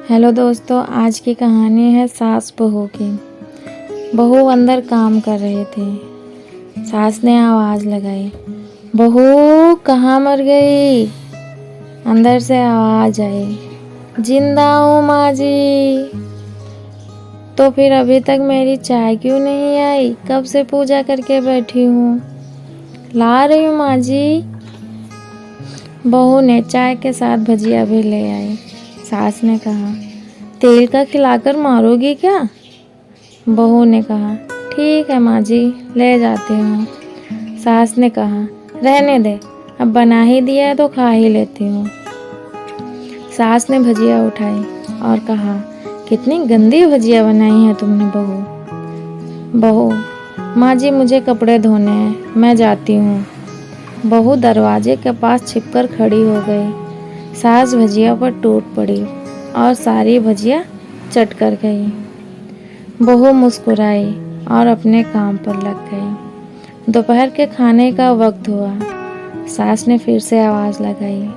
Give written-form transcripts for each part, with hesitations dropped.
Hello दोस्तों, आज की कहानी है सास बहू की। बहू अंदर काम कर रहे थे। सास ने आवाज़ लगाई, बहू कहाँ मर गई? अंदर से आवाज़ आई, जिंदा हूँ माँ जी। तो फिर अभी तक मेरी चाय क्यों नहीं आई? कब से पूजा करके बैठी हूँ। ला रही हूँ माँ जी। बहू ने चाय के साथ भजिया भी ले आई। सास ने कहा, तेल का खिलाकर मारोगी क्या? बहू ने कहा, ठीक है माँ जी, ले जाती हूँ। सास ने कहा, रहने दे, अब बना ही दिया है तो खा ही लेती हूँ। सास ने भजिया उठाई और कहा, कितनी गंदी भजिया बनाई है तुमने बहू। बहू, माँ जी मुझे कपड़े धोने हैं, मैं जाती हूँ। बहू दरवाजे के पास छिपकर खड़ी हो गई। सास भजिया पर टूट पड़ी और सारी भजिया चट कर गई। बहू मुस्कुराई और अपने काम पर लग गई। दोपहर के खाने का वक्त हुआ। सास ने फिर से आवाज़ लगाई,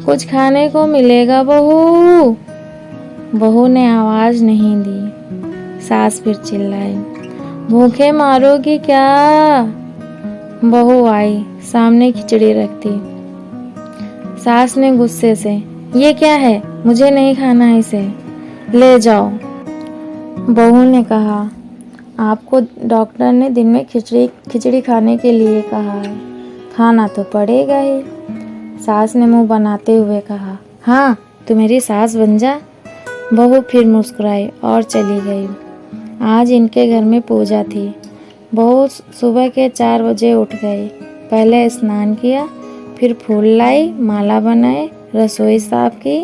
कुछ खाने को मिलेगा बहू? बहू ने आवाज़ नहीं दी। सास फिर चिल्लाई, भूखे मारोगी क्या? बहू आई, सामने खिचड़ी रखती। सास ने गुस्से से, ये क्या है? मुझे नहीं खाना इसे, ले जाओ। बहू ने कहा, आपको डॉक्टर ने दिन में खिचड़ी खाने के लिए कहा है, खाना तो पड़ेगा ही। सास ने मुंह बनाते हुए कहा, हाँ तू मेरी सास बन जा। बहू फिर मुस्कुराई और चली गई। आज इनके घर में पूजा थी। बहू सुबह के 4 बजे उठ गई। पहले स्नान किया, फिर फूल लाई, माला बनाई, रसोई साफ की,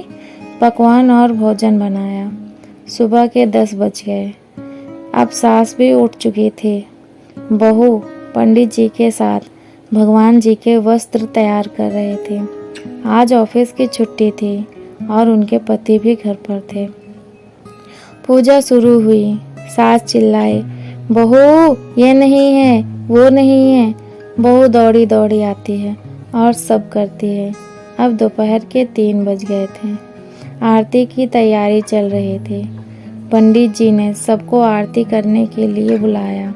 पकवान और भोजन बनाया। सुबह के 10 बज गए। अब सास भी उठ चुकी थी। बहू पंडित जी के साथ भगवान जी के वस्त्र तैयार कर रहे थे। आज ऑफिस की छुट्टी थी और उनके पति भी घर पर थे। पूजा शुरू हुई। सास चिल्लाई, बहू ये नहीं है, वो नहीं है। बहू दौड़ी दौड़ी आती है और सब करती है। अब दोपहर के 3 बज गए थे। आरती की तैयारी चल रही थी। पंडित जी ने सबको आरती करने के लिए बुलाया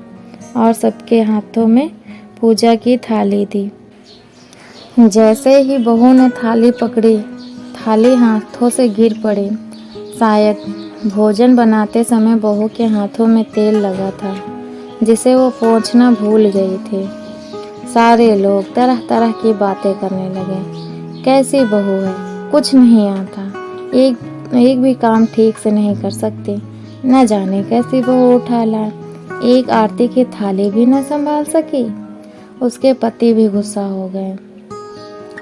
और सबके हाथों में पूजा की थाली दी। जैसे ही बहू ने थाली पकड़ी, थाली हाथों से गिर पड़ी। शायद भोजन बनाते समय बहू के हाथों में तेल लगा था, जिसे वो पोंछना भूल गई थी। सारे लोग तरह तरह की बातें करने लगे। कैसी बहू है, कुछ नहीं आता, एक भी काम ठीक से नहीं कर सकती, न जाने कैसी बहू उठा ला, एक आरती की थाली भी न संभाल सकी। उसके पति भी गुस्सा हो गए,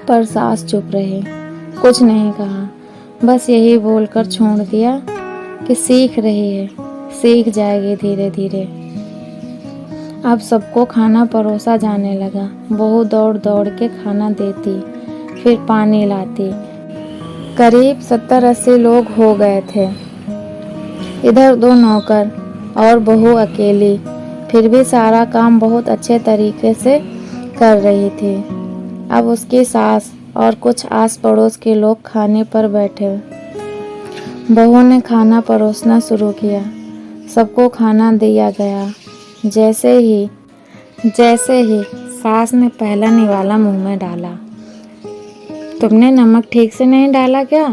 पर सास चुप रही, कुछ नहीं कहा, बस यही बोलकर छोड़ दिया कि सीख रही है, सीख जाएगी धीरे धीरे। अब सबको खाना परोसा जाने लगा। बहू दौड़ दौड़ के खाना देती, फिर पानी लाती। करीब 70-80 लोग हो गए थे। इधर 2 नौकर और बहू अकेली, फिर भी सारा काम बहुत अच्छे तरीके से कर रही थी। अब उसकी सास और कुछ आस पड़ोस के लोग खाने पर बैठे। बहू ने खाना परोसना शुरू किया। सबको खाना दिया गया। जैसे ही सास ने पहला निवाला मुंह में डाला, तुमने नमक ठीक से नहीं डाला क्या?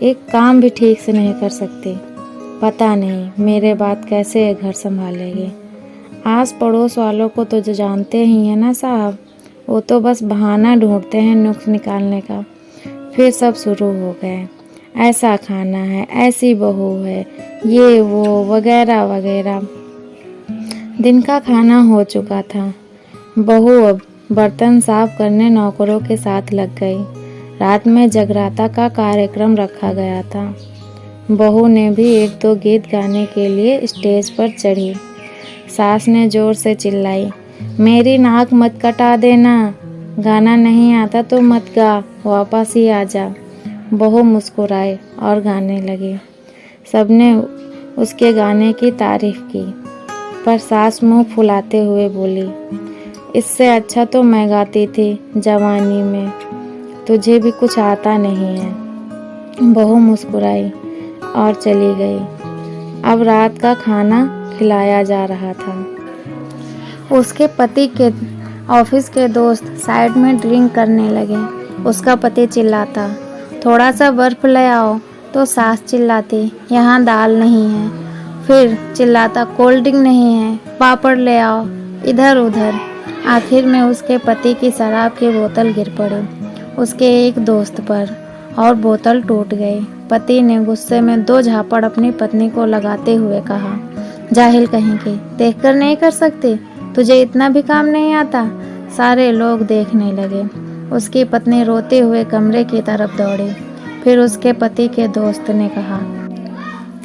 एक काम भी ठीक से नहीं कर सकती, पता नहीं मेरे बाद कैसे ये घर संभालेगी। आस पड़ोस वालों को तो जो जानते ही हैं ना साहब, वो तो बस बहाना ढूंढते हैं नुक्स निकालने का। फिर सब शुरू हो गए, ऐसा खाना है, ऐसी बहू है, ये वो वगैरह वगैरह। दिन का खाना हो चुका था। बहू अब बर्तन साफ करने नौकरों के साथ लग गई। रात में जगराता का कार्यक्रम रखा गया था। बहू ने भी 1-2 गीत गाने के लिए स्टेज पर चढ़ी। सास ने जोर से चिल्लाई, मेरी नाक मत कटा देना, गाना नहीं आता तो मत गा, वापस ही आ जा। बहू मुस्कुराई और गाने लगी। सबने उसके गाने की तारीफ की, पर सास मुंह फुलाते हुए बोली, इससे अच्छा तो मैं गाती थी जवानी में, तुझे भी कुछ आता नहीं है। बहू मुस्कुराई और चली गई। अब रात का खाना खिलाया जा रहा था। उसके पति के ऑफिस के दोस्त साइड में ड्रिंक करने लगे। उसका पति चिल्लाता, थोड़ा सा बर्फ ले आओ, तो सास चिल्लाती, यहाँ दाल नहीं है। फिर चिल्लाता, कोल्ड ड्रिंक नहीं है, पापड़ ले आओ। इधर उधर आखिर में उसके पति की शराब की बोतल गिर पड़ी उसके एक दोस्त पर और बोतल टूट गई। पति ने गुस्से में 2 झापड़ अपनी पत्नी को लगाते हुए कहा, जाहिल कहीं की, देखकर नहीं कर सकती, तुझे इतना भी काम नहीं आता। सारे लोग देखने लगे। उसकी पत्नी रोते हुए कमरे की तरफ दौड़ी। फिर उसके पति के दोस्त ने कहा,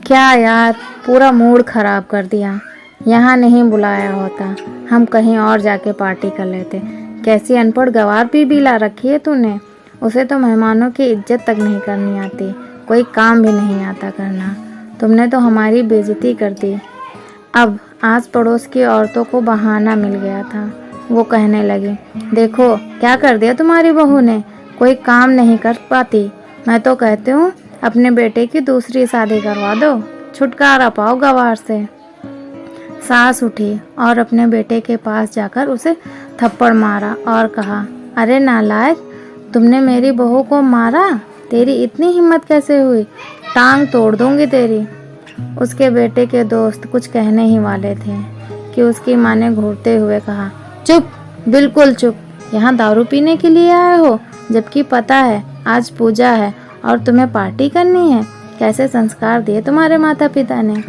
क्या यार, पूरा मूड खराब कर दिया। यहाँ नहीं बुलाया होता, हम कहीं और जाके पार्टी कर लेते। कैसी अनपढ़ गवार भी ला रखी है तूने। उसे तो मेहमानों की इज्जत तक नहीं करनी आती, कोई काम भी नहीं आता करना। तुमने तो हमारी बेइज्जती कर दी। अब आस पड़ोस की औरतों को बहाना मिल गया था। वो कहने लगी, देखो क्या कर दिया तुम्हारी बहू ने, कोई काम नहीं कर पाती। मैं तो कहती हूँ अपने बेटे की दूसरी शादी करवा दो, छुटकारा पाओ गवार से। सास उठी और अपने बेटे के पास जाकर उसे थप्पड़ मारा और कहा, अरे नालायक, तुमने मेरी बहू को मारा, तेरी इतनी हिम्मत कैसे हुई, टांग तोड़ दूंगी तेरी। उसके बेटे के दोस्त कुछ कहने ही वाले थे कि उसकी माँ ने घूरते हुए कहा, चुप, बिल्कुल चुप, यहाँ दारू पीने के लिए आए हो, जबकि पता है आज पूजा है और तुम्हें पार्टी करनी है। कैसे संस्कार दिए तुम्हारे माता पिता ने।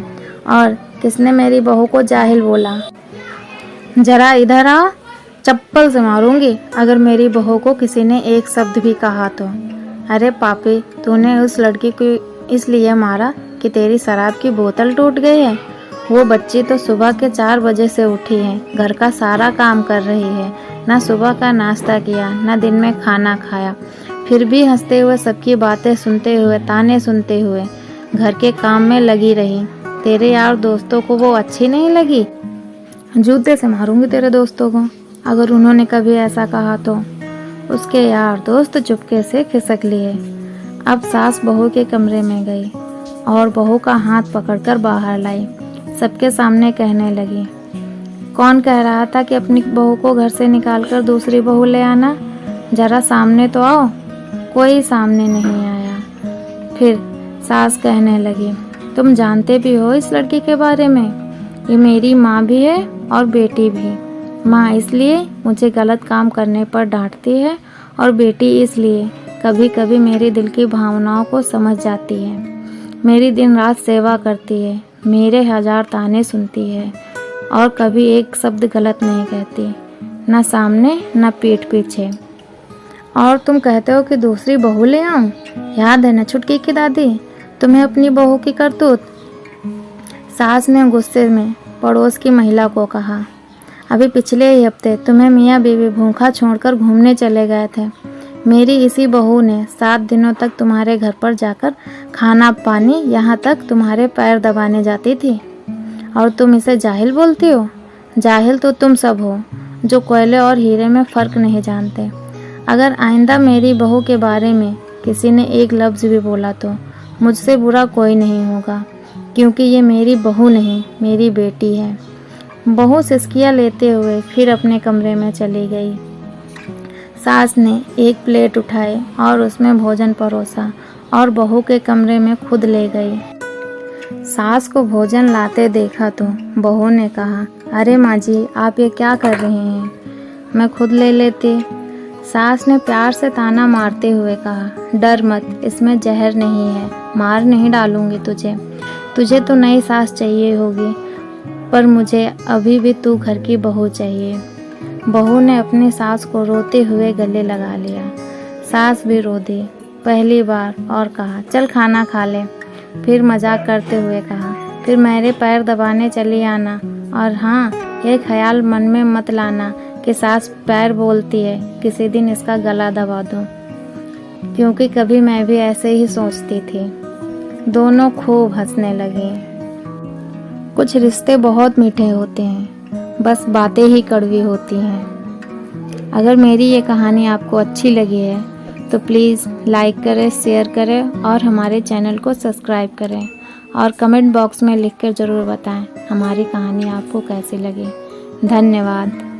और किसने मेरी बहू को जाहिल बोला? जरा इधर आओ, चप्पल से मारूंगी अगर मेरी बहू को किसी ने एक शब्द भी कहा तो। अरे पापी, तूने उस लड़की को इसलिए मारा कि तेरी शराब की बोतल टूट गई है। वो बच्ची तो सुबह के 4 बजे से उठी है, घर का सारा काम कर रही है, ना सुबह का नाश्ता किया, ना दिन में खाना खाया, फिर भी हंसते हुए सबकी बातें सुनते हुए, ताने सुनते हुए घर के काम में लगी रही। तेरे यार दोस्तों को वो अच्छी नहीं लगी? जूते से मारूंगी तेरे दोस्तों को अगर उन्होंने कभी ऐसा कहा तो। उसके यार दोस्त चुपके से खिसक लिए। अब सास बहू के कमरे में गई और बहू का हाथ पकड़कर बाहर लाई। सबके सामने कहने लगी, कौन कह रहा था कि अपनी बहू को घर से निकालकर दूसरी बहू ले आना? जरा सामने तो आओ। कोई सामने नहीं आया। फिर सास कहने लगी, तुम जानते भी हो इस लड़की के बारे में, ये मेरी माँ भी है और बेटी भी। माँ इसलिए मुझे गलत काम करने पर डांटती है और बेटी इसलिए कभी कभी मेरे दिल की भावनाओं को समझ जाती है। मेरी दिन रात सेवा करती है, मेरे 1000 ताने सुनती है और कभी एक शब्द गलत नहीं कहती, न सामने न पीठ पीछे। और तुम कहते हो कि दूसरी बहू ले आऊं? याद है न छुटकी की दादी, तुम्हें अपनी बहू की करतूत। सास ने गुस्से में पड़ोस की महिला को कहा, अभी पिछले ही हफ्ते तुम्हें मियाँ बीवी भूखा छोड़कर घूमने चले गए थे। मेरी इसी बहू ने 7 दिनों तक तुम्हारे घर पर जाकर खाना पानी, यहाँ तक तुम्हारे पैर दबाने जाती थी और तुम इसे जाहिल बोलती हो? जाहिल तो तुम सब हो जो कोयले और हीरे में फ़र्क नहीं जानते। अगर आइंदा मेरी बहू के बारे में किसी ने एक लफ्ज़ भी बोला तो मुझसे बुरा कोई नहीं होगा, क्योंकि ये मेरी बहू नहीं, मेरी बेटी है। बहू सिसकियाँ लेते हुए फिर अपने कमरे में चली गई। सास ने एक प्लेट उठाई और उसमें भोजन परोसा और बहू के कमरे में खुद ले गई। सास को भोजन लाते देखा तो बहू ने कहा, अरे माँ जी, आप ये क्या कर रही हैं? मैं खुद ले लेती। सास ने प्यार से ताना मारते हुए कहा, डर मत, इसमें जहर नहीं है, मार नहीं डालूंगी तुझे। तुझे तो नई सास चाहिए होगी, पर मुझे अभी भी तू घर की बहू चाहिए। बहू ने अपनी सास को रोते हुए गले लगा लिया। सास भी रो दी पहली बार और कहा, चल खाना खा ले। फिर मजाक करते हुए कहा, फिर मेरे पैर दबाने चली आना, और हाँ, ये ख्याल मन में मत लाना कि सास पैर बोलती है, किसी दिन इसका गला दबा दूं, क्योंकि कभी मैं भी ऐसे ही सोचती थी। दोनों खूब हंसने लगे। कुछ रिश्ते बहुत मीठे होते हैं, बस बातें ही कड़वी होती हैं। अगर मेरी ये कहानी आपको अच्छी लगी है तो प्लीज़ लाइक करें, शेयर करें और हमारे चैनल को सब्सक्राइब करें। और कमेंट बॉक्स में लिखकर ज़रूर बताएं हमारी कहानी आपको कैसी लगी। धन्यवाद।